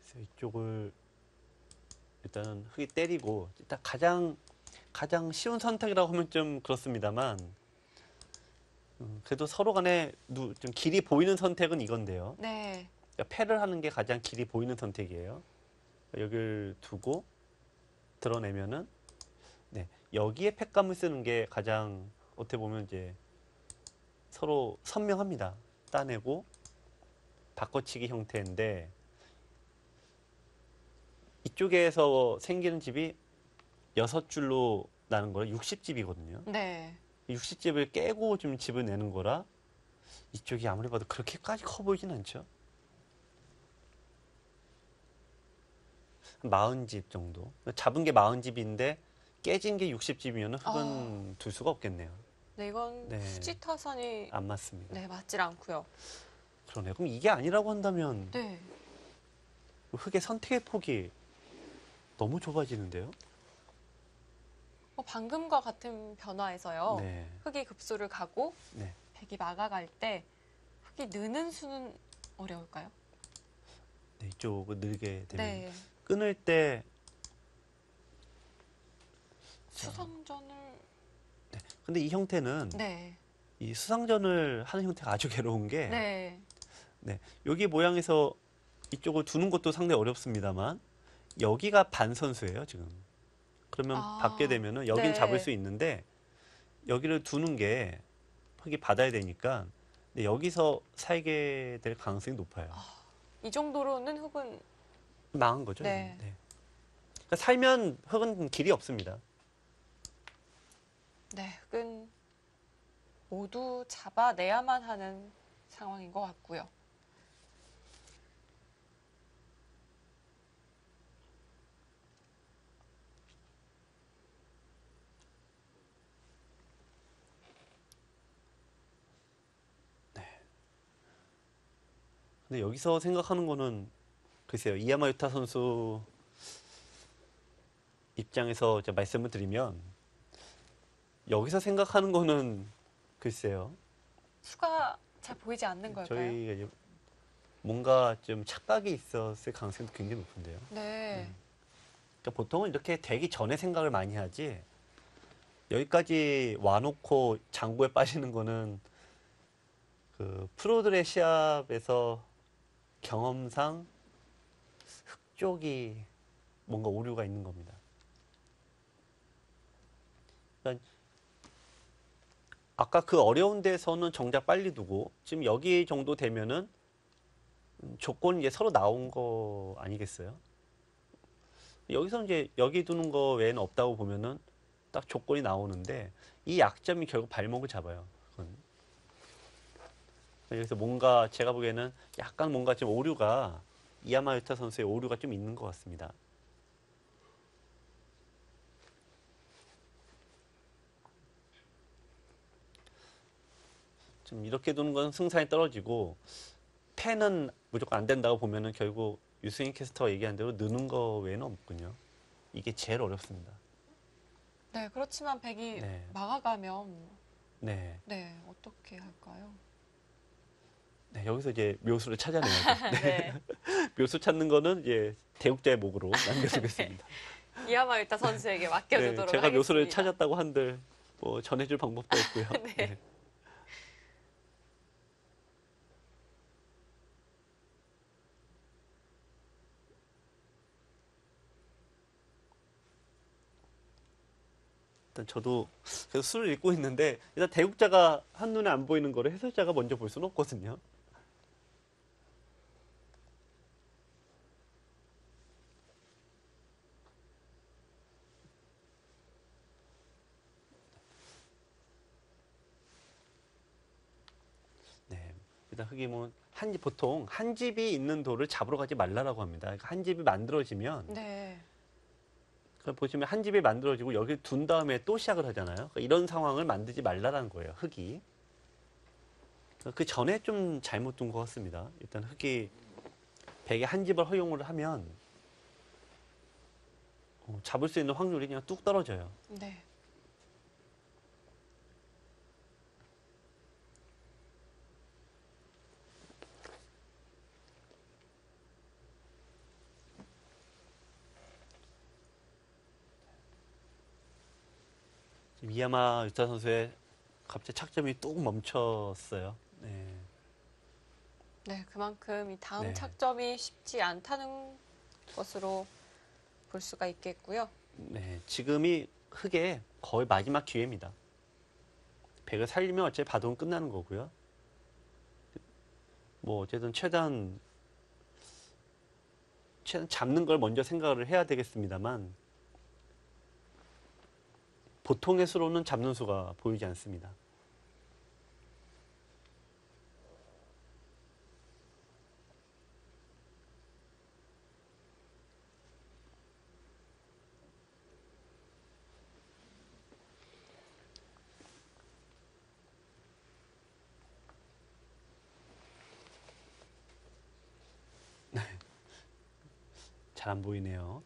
그래서 이쪽을 일단은 흙이 때리고 일단 가장 쉬운 선택이라고 하면 좀 그렇습니다만 그래도 서로 간에 좀 길이 보이는 선택은 이건데요. 네. 그러니까 패를 하는 게 가장 길이 보이는 선택이에요. 여기를 두고 드러내면은 네, 여기에 팩감을 쓰는 게 가장 어떻게 보면 이제 서로 선명합니다. 따내고 바꿔치기 형태인데 이쪽에서 생기는 집이 6줄로 나는 거라 60집이거든요. 네. 60집을 깨고 좀 집을 내는 거라 이쪽이 아무리 봐도 그렇게까지 커 보이진 않죠. 40집 정도. 잡은 게 40집인데 깨진 게 60집이면 흙은 둘 수가 없겠네요. 네, 이건 네. 후지 타산이 안 맞습니다. 네, 맞질 않고요. 그러네. 그럼 이게 아니라고 한다면 네. 흙의 선택의 폭이 너무 좁아지는데요. 방금과 같은 변화에서요. 네. 흙이 급수를 가고 네. 백이 막아갈 때 흙이 느는 수는 어려울까요? 네, 이쪽을 늘게 되면 네. 끊을 때 수성전을 근데 이 형태는 네. 이 수상전을 하는 형태가 아주 괴로운 게 네. 네, 여기 모양에서 이쪽을 두는 것도 상당히 어렵습니다만 여기가 반선수예요 지금. 그러면 받게 되면은 여긴 네. 잡을 수 있는데 여기를 두는 게 흙이 받아야 되니까 근데 여기서 살게 될 가능성이 높아요. 이 정도로는 흙은 망한 거죠. 네. 이건. 네. 그러니까 살면 흙은 길이 없습니다. 네, 흙은 모두 잡아내야만 하는 상황인 것 같고요. 근데 여기서 생각하는 거는 글쎄요. 이야마 유타 선수 입장에서 이제 말씀을 드리면 여기서 생각하는 거는 글쎄요. 수가 잘 보이지 않는 걸까요? 저희가 이제 뭔가 좀 착각이 있었을 가능성도 굉장히 높은데요. 네. 그러니까 보통은 이렇게 되기 전에 생각을 많이 하지 여기까지 와놓고 장고에 빠지는 거는 그 프로들의 시합에서 경험상 흙 쪽이 뭔가 오류가 있는 겁니다. 그러니까 아까 그 어려운 데서는 정작 빨리 두고 지금 여기 정도 되면은 조건이 이제 서로 나온 거 아니겠어요? 여기서 이제 여기 두는 거 외에는 없다고 보면은 딱 조건이 나오는데 이 약점이 결국 발목을 잡아요. 그건. 그래서 뭔가 제가 보기에는 약간 뭔가 좀 오류가 이야마 유타 선수의 오류가 좀 있는 것 같습니다. 좀 이렇게 두는 건 승산이 떨어지고 패는 무조건 안 된다고 보면은 결국 유승인 캐스터가 얘기한 대로 느는 거 외에는 없군요. 이게 제일 어렵습니다. 네, 그렇지만 백이 네. 막아가면 네. 네, 어떻게 할까요? 네, 여기서 이제 묘수를 찾아내야죠. 네. 묘수 찾는 거는 이제 대국자의 목으로 남겨두겠습니다. 이야마유타 선수에게 맡겨주도록 제가 하겠습니다. 묘수를 찾았다고 한들 뭐 전해줄 방법도 없고요. 네. 네. 일단 저도 계속 수를 읽고 있는데 일단 대국자가 한눈에 안 보이는 거를 해설자가 먼저 볼 수는 없거든요. 네. 일단 흙이 뭐 보통 한 집이 있는 돌을 잡으러 가지 말라라고 합니다. 그러니까 한 집이 만들어지면 네. 그럼 보시면 한 집이 만들어지고 여기 둔 다음에 또 시작을 하잖아요. 그러니까 이런 상황을 만들지 말라라는 거예요. 흙이. 그 전에 좀 잘못 둔 것 같습니다. 일단 흙이 백에 한 집을 허용을 하면 잡을 수 있는 확률이 그냥 뚝 떨어져요. 네. 지금 이야마 유타 선수의 갑자기 착점이 뚝 멈췄어요. 네. 네, 그만큼 이 다음 네. 착점이 쉽지 않다는 것으로 볼 수가 있겠고요. 네, 지금이 흑의 거의 마지막 기회입니다. 백을 살리면 어차피 바둑은 끝나는 거고요. 뭐 어쨌든 최대한 잡는 걸 먼저 생각을 해야 되겠습니다만 보통의 수로는 잡는 수가 보이지 않습니다. 잘 안 보이네요.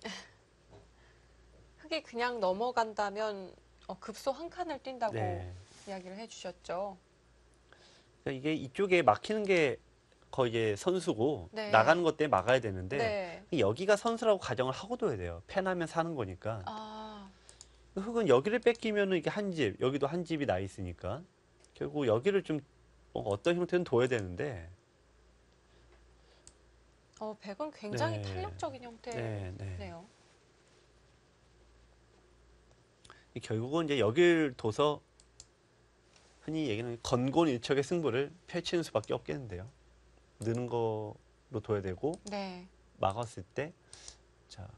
흑이 그냥 넘어간다면 급소 한 칸을 뛴다고 네. 이야기를 해주셨죠. 그러니까 이게 이쪽에 막히는 게 거의 이제 선수고 네. 나가는 것 때문에 막아야 되는데 네. 여기가 선수라고 가정을 하고 둬야 돼요. 패나면 사는 거니까. 아, 흑은 여기를 뺏기면은 이게 한 집, 여기도 한 집이 나 있으니까 결국 여기를 좀 어떤 형태는 둬야 되는데 백은 굉장히 네. 탄력적인 형태네요. 네, 네. 결국은 이제 여길 둬서 흔히 얘기하는 건곤일척의 승부를 펼치는 수밖에 없겠는데요. 느는 거로 둬야 되고 네. 막았을 때 자,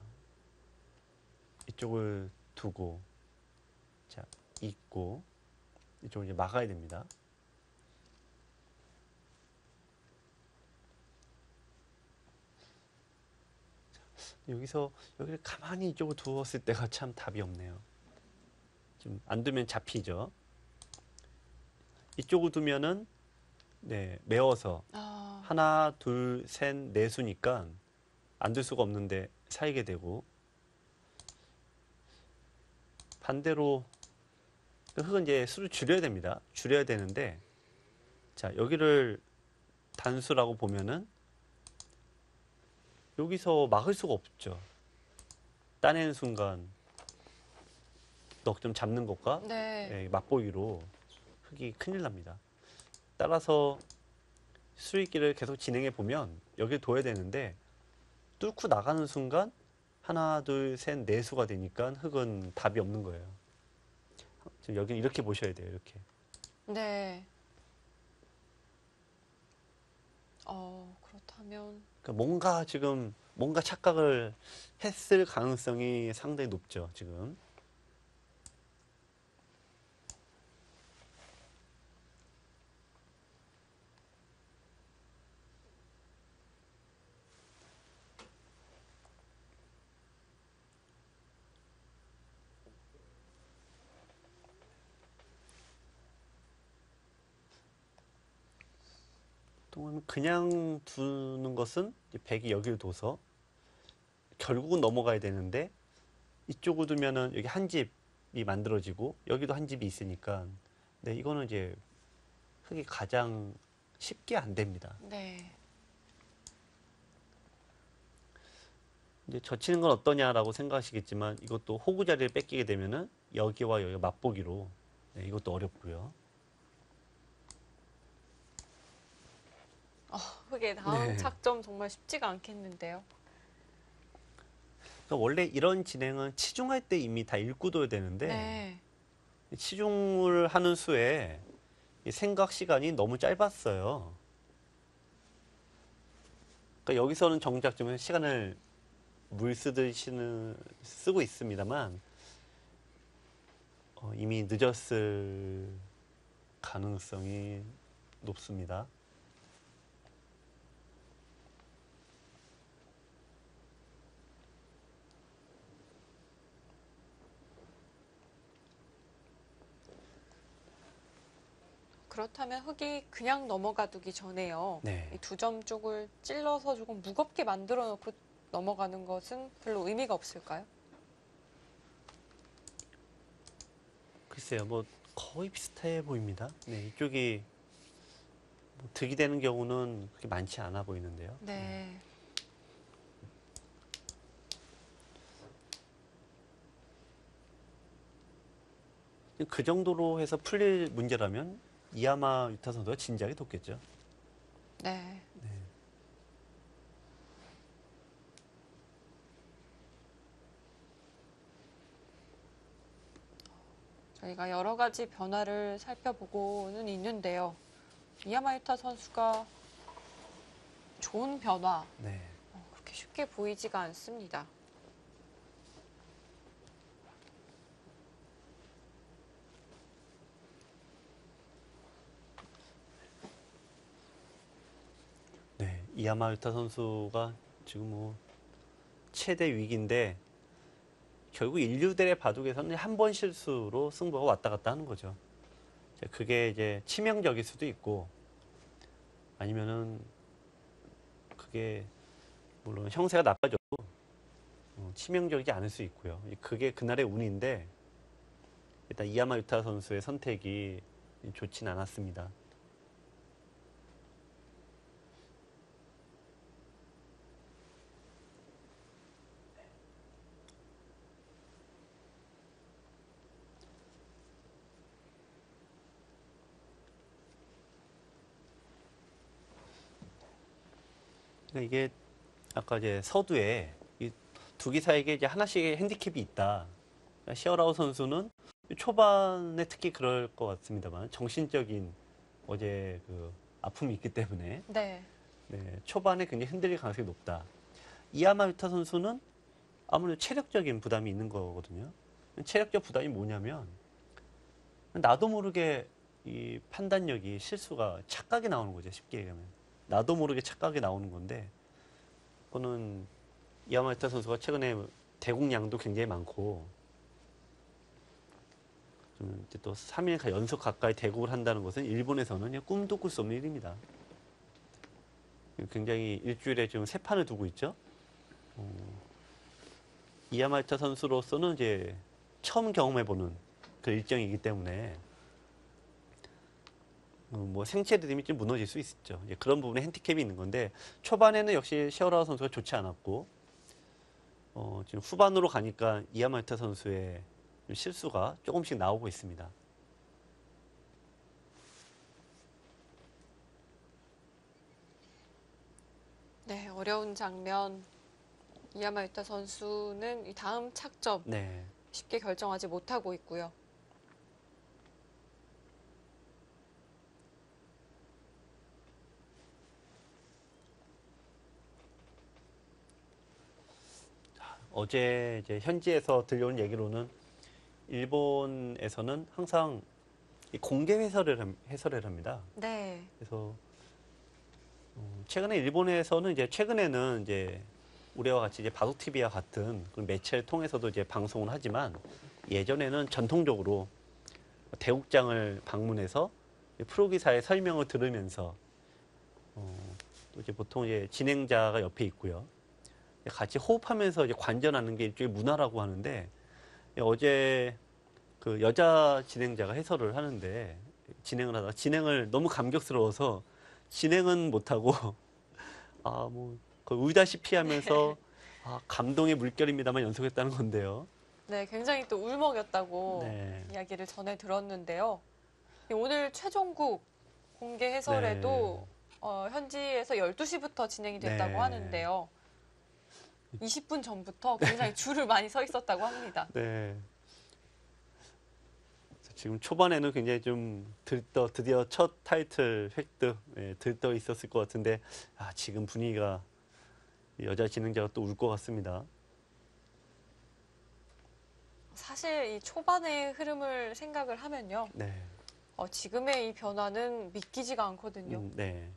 이쪽을 두고 자, 있고 이쪽을 이제 막아야 됩니다. 여기서 여기를 가만히 이쪽으로 두었을 때가 참 답이 없네요. 좀 안 두면 잡히죠. 이쪽으로 두면은 네, 메워서 아, 하나, 둘, 셋, 네 수니까 안 둘 수가 없는데 사이게 되고 반대로 흑은 이제 수를 줄여야 됩니다. 줄여야 되는데 자, 여기를 단수라고 보면은 여기서 막을 수가 없죠. 따내는 순간 넉 점 잡는 것과 네. 맛보기로 흑이 큰일 납니다. 따라서 수익기를 계속 진행해 보면 여기를 둬야 되는데 뚫고 나가는 순간 하나, 둘, 셋, 네 수가 되니까 흑은 답이 없는 거예요. 지금 여기는 이렇게 보셔야 돼요. 이렇게. 네. 그렇다면 그러니까 뭔가 지금 뭔가 착각을 했을 가능성이 상당히 높죠. 지금. 보통은 그냥 두는 것은 백이 여기를 둬서 결국은 넘어가야 되는데 이쪽을 두면은 여기 한 집이 만들어지고 여기도 한 집이 있으니까 네, 이거는 이제 흑이 가장 쉽게 안 됩니다. 네. 이제 젖히는 건 어떠냐라고 생각하시겠지만 이것도 호구 자리를 뺏기게 되면은 여기와 여기가 맛보기로 네, 이것도 어렵고요. 흑의 다음 네. 착점 정말 쉽지가 않겠는데요. 그러니까 원래 이런 진행은 치중할 때 이미 다 읽고 둬야 되는데 네. 치중을 하는 수에 이 생각 시간이 너무 짧았어요. 그러니까 여기서는 정작 좀 시간을 물 쓰고 있습니다만 이미 늦었을 가능성이 높습니다. 그렇다면 흑이 그냥 넘어가 두기 전에요. 네. 이 두 점 쪽을 찔러서 조금 무겁게 만들어 놓고 넘어가는 것은 별로 의미가 없을까요? 글쎄요, 뭐 거의 비슷해 보입니다. 네, 이쪽이 뭐 득이 되는 경우는 그렇게 많지 않아 보이는데요. 네. 그 정도로 해서 풀릴 문제라면 이하마 유타 선수가 진작에 뒀겠죠. 네. 저희가 여러 가지 변화를 살펴보고는 있는데요. 이하마 유타 선수가 좋은 변화, 네. 그렇게 쉽게 보이지가 않습니다. 네. 이하마 유타 선수가 지금 뭐 최대 위기인데 결국 인류대회 바둑에서는 한 번 실수로 승부가 왔다 갔다 하는 거죠. 그게 이제 치명적일 수도 있고 아니면은 그게 물론 형세가 나빠져도 치명적이지 않을 수 있고요. 그게 그날의 운인데 일단 이하마 유타 선수의 선택이 좋진 않았습니다. 그러니까 이게 아까 이제 서두에 이 두 기사에게 이제 하나씩의 핸디캡이 있다. 그러니까 시어라우 선수는 초반에 특히 그럴 것 같습니다만 정신적인 어제 그 아픔이 있기 때문에 네. 네, 초반에 굉장히 흔들릴 가능성이 높다. 이하마 유타 선수는 아무래도 체력적인 부담이 있는 거거든요. 체력적 부담이 뭐냐면 나도 모르게 이 판단력이 실수가 착각이 나오는 거죠. 쉽게 얘기하면 나도 모르게 착각이 나오는 건데 그거는 이하마 유타 선수가 최근에 대국량도 굉장히 많고 좀 이제 또 3일 연속 가까이 대국을 한다는 것은 일본에서는 그냥 꿈도 꿀 수 없는 일입니다. 굉장히 일주일에 지금 3판을 두고 있죠. 이하마 유타 선수로서는 이제 처음 경험해보는 그 일정이기 때문에 뭐 생체 리듬이 좀 무너질 수 있죠. 이제 그런 부분에 핸디캡이 있는 건데 초반에는 역시 시어라우 선수가 좋지 않았고 지금 후반으로 가니까 이하마 유타 선수의 실수가 조금씩 나오고 있습니다. 네, 어려운 장면. 이하마 유타 선수는 이 다음 착점 네. 쉽게 결정하지 못하고 있고요. 어제 이제 현지에서 들려온 얘기로는 일본에서는 항상 이 공개 해설을 합니다. 네. 그래서 최근에 일본에서는 이제 최근에는 이제 우리와 같이 이제 바둑 TV와 같은 그런 매체를 통해서도 이제 방송을 하지만 예전에는 전통적으로 대국장을 방문해서 프로 기사의 설명을 들으면서 또 이제 보통 이제 진행자가 옆에 있고요. 같이 호흡하면서 이제 관전하는 게 일종의 문화라고 하는데 어제 그 여자 진행자가 해설을 하는데 진행을 하다가 진행을 너무 감격스러워서 진행은 못하고 뭐 울다시피 하면서 감동의 물결입니다만 연속했다는 건데요. 네, 굉장히 또 울먹였다고 네. 이야기를 전해 들었는데요. 오늘 최종국 공개 네. 해설에도 현지에서 12시부터 진행이 됐다고 네. 하는데요. 20분 전부터 굉장히 줄을 많이 서 있었다고 합니다. 네. 지금 초반에는 굉장히 좀 드디어 첫 타이틀 획득 들떠 있었을 것 같은데 지금 분위기가 여자 진행자가 또 울 것 같습니다. 사실 이 초반의 흐름을 생각을 하면요. 네. 지금의 이 변화는 믿기지가 않거든요. 네.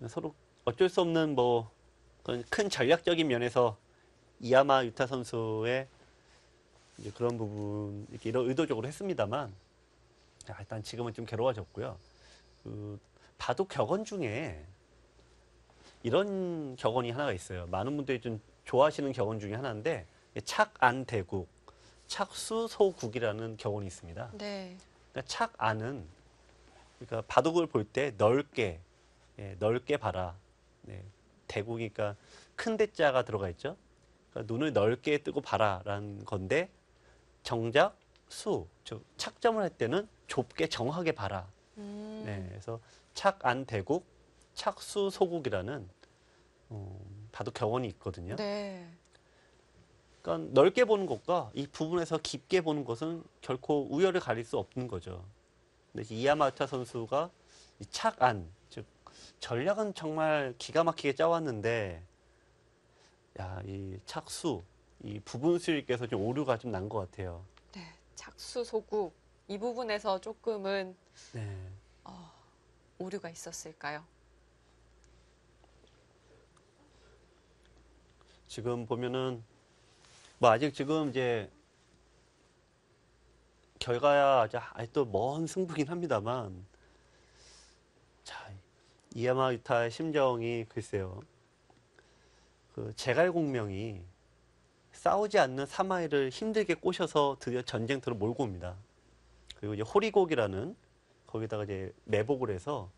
서로 어쩔 수 없는 뭐 큰 전략적인 면에서 이하마 유타 선수의 이제 그런 부분 이렇게 의도적으로 했습니다만 일단 지금은 좀 괴로워졌고요. 그 바둑 격언 중에 이런 격언이 하나가 있어요. 많은 분들이 좀 좋아하시는 격언 중에 하나인데 착안대국, 착수소국이라는 격언이 있습니다. 네. 그러니까 착안은 그러니까 바둑을 볼 때 넓게 넓게 봐라. 네. 대국이니까 큰 대자가 들어가 있죠. 그러니까 눈을 넓게 뜨고 봐라라는 건데 정작 수, 즉 착점을 할 때는 좁게 정확하게 봐라. 네, 그래서 착안 대국, 착수 소국이라는 바둑 격언이 있거든요. 네. 그러니까 넓게 보는 것과 이 부분에서 깊게 보는 것은 결코 우열을 가릴 수 없는 거죠. 근데 이야마우타 선수가 이 착안, 즉 전략은 정말 기가 막히게 짜왔는데, 야, 이 착수, 이 부분 수익에서 좀 오류가 좀 난 것 같아요. 네. 착수소국 이 부분에서 조금은 네. 오류가 있었을까요? 지금 보면은 뭐 아직 지금 이제 결과야 아직도 먼 승부긴 합니다만, 자, 이야마우타의 심정이 글쎄요. 그 제갈공명이 싸우지 않는 사마이를 힘들게 꼬셔서 드디어 전쟁터로 몰고 옵니다. 그리고 이제 호리곡이라는 거기다가 이제 매복을 해서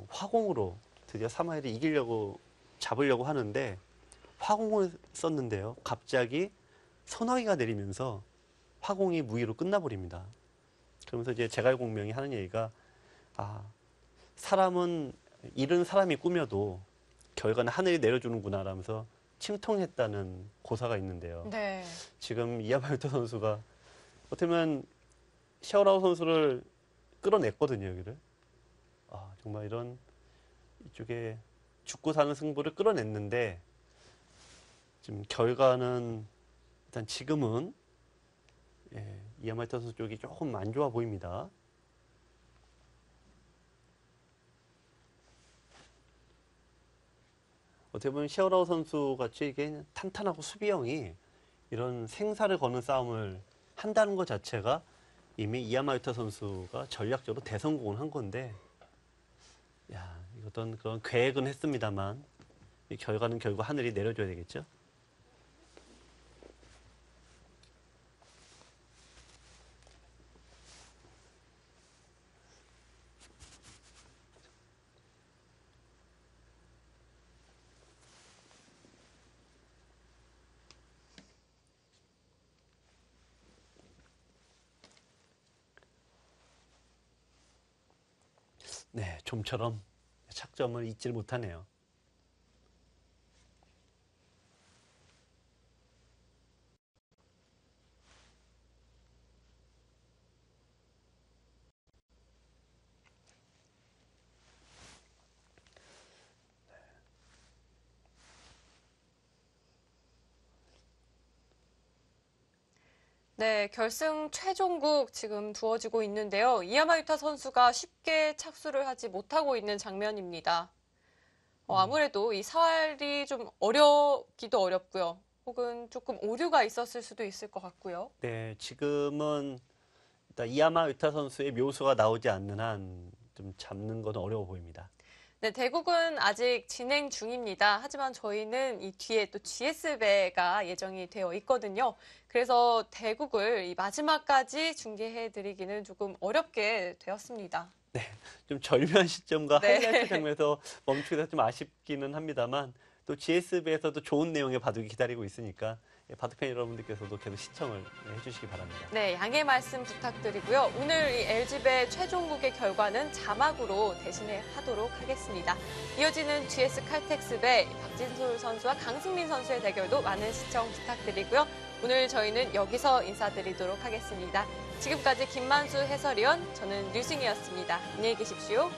화공으로 드디어 사마이를 이기려고 잡으려고 하는데 화공을 썼는데요. 갑자기 소나기가 내리면서 화공이 무위로 끝나버립니다. 그러면서 이제 제갈공명이 하는 얘기가 사람은 잃은 사람이 꾸며도 결과는 하늘이 내려주는구나 라면서 침통했다는 고사가 있는데요. 네. 지금 이야마유타 선수가 어떻게 보면 샤오라오 선수를 끌어냈거든요, 여기를. 정말 이런 이쪽에 죽고 사는 승부를 끌어냈는데 지금 결과는 일단 지금은 이야마유타 선수 쪽이 조금 안 좋아 보입니다. 어떻게 보면 샤오라오 선수 같이 이게 탄탄하고 수비형이 이런 생사를 거는 싸움을 한다는 것 자체가 이미 이야마유타 선수가 전략적으로 대성공을 한 건데, 야, 어떤 그런 계획은 했습니다만 이 결과는 결국 하늘이 내려줘야 되겠죠. 네, 좀처럼 착점을 잊질 못하네요. 네, 결승 최종국 지금 두어지고 있는데요. 이야마유타 선수가 쉽게 착수를 하지 못하고 있는 장면입니다. 아무래도 이 사활이 좀 어렵기도 어렵고요. 혹은 조금 오류가 있었을 수도 있을 것 같고요. 네, 지금은 일단 이야마유타 선수의 묘수가 나오지 않는 한 좀 잡는 건 어려워 보입니다. 네, 대국은 아직 진행 중입니다. 하지만 저희는 이 뒤에 또 GS배가 예정이 되어 있거든요. 그래서 대국을 이 마지막까지 중계해드리기는 조금 어렵게 되었습니다. 좀 절묘한 시점과 네. 하이라이트 장면에서 멈추게 돼서 좀 아쉽기는 합니다만, 또 GS배에서도 좋은 내용의 바둑이 기다리고 있으니까 바둑팬 여러분들께서도 계속 시청을 해주시기 바랍니다. 네, 양해 말씀 부탁드리고요. 오늘 이 LG배 최종국의 결과는 자막으로 대신에 하도록 하겠습니다. 이어지는 GS 칼텍스배 박진솔 선수와 강승민 선수의 대결도 많은 시청 부탁드리고요. 오늘 저희는 여기서 인사드리도록 하겠습니다. 지금까지 김만수 해설위원, 저는 류승희였습니다. 안녕히 계십시오.